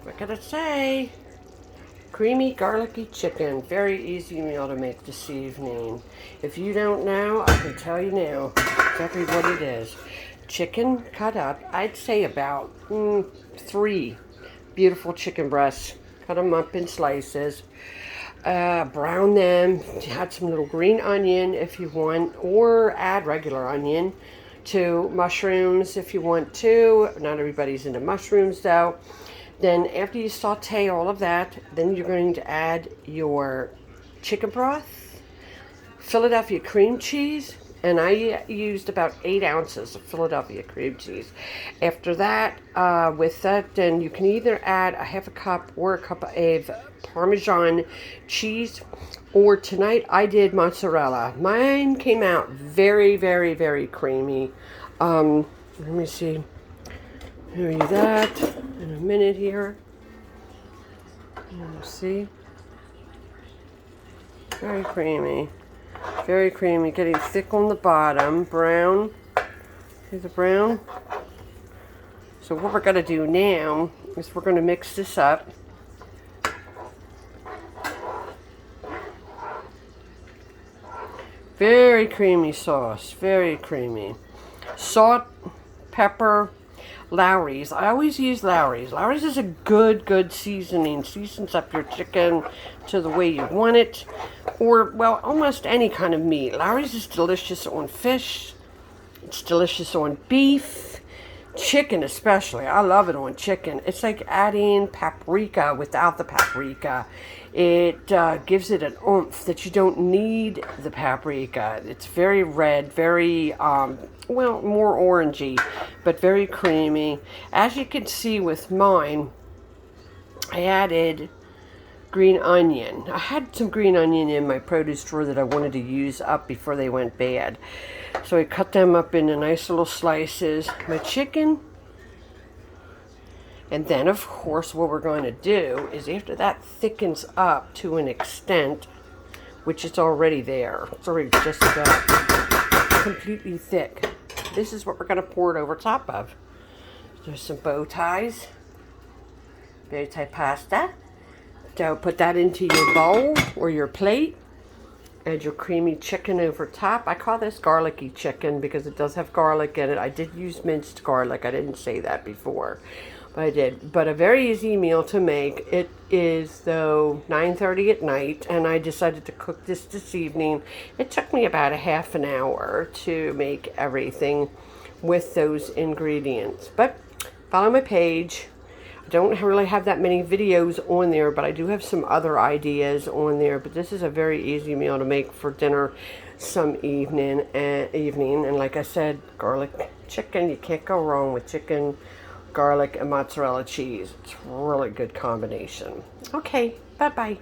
What can I say? Creamy garlicky chicken. Very easy meal to make this evening. If you don't know, I can tell you now exactly what it is. Chicken cut up, I'd say about 3 beautiful chicken breasts. Cut them up in slices. Brown them. Add some little green onion if you want, or add regular onion to mushrooms if you want to. Not everybody's into mushrooms though. Then after you saute all of that, then you're going to add your chicken broth, Philadelphia cream cheese, and I used about 8 ounces of Philadelphia cream cheese. After that, with that, then you can either add a half a cup or a cup of Parmesan cheese, or tonight I did mozzarella. Mine came out very, very, very creamy. Let me see. Show you that in a minute here. Let's see. Very creamy. Very creamy. Getting thick on the bottom. Brown. See the brown? So what we're going to do now is we're going to mix this up. Very creamy sauce. Very creamy. Salt, pepper, Lawry's. I always use Lawry's. Lawry's is a good seasoning. Seasons up your chicken to the way you want it. Or, well, almost any kind of meat. Lawry's is delicious on fish. It's delicious on beef. Chicken especially. I love it on chicken. It's like adding paprika without the paprika. It gives it an oomph that you don't need the paprika. It's very red, very, well, more orangey, but very creamy. As you can see with mine, I added green onion. I had some green onion in my produce drawer that I wanted to use up before they went bad. So I cut them up into nice little slices. My chicken. And then, of course, what we're going to do is after that thickens up to an extent, which it's already there. It's already just about completely thick. This is what we're going to pour it over top of. There's some bow ties. Bow tie pasta. So put that into your bowl or your plate. Add your creamy chicken over top. I call this garlicky chicken because it does have garlic in it. I did use minced garlic. I didn't say that before, but I did. But a very easy meal to make. It is, though, 9:30 at night, and I decided to cook this evening. It took me about a half an hour to make everything with those ingredients. But follow my page. I don't really have that many videos on there, but I do have some other ideas on there. But this is a very easy meal to make for dinner some evening. And like I said, garlic chicken. You can't go wrong with chicken, garlic, and mozzarella cheese. It's a really good combination. Okay, bye-bye.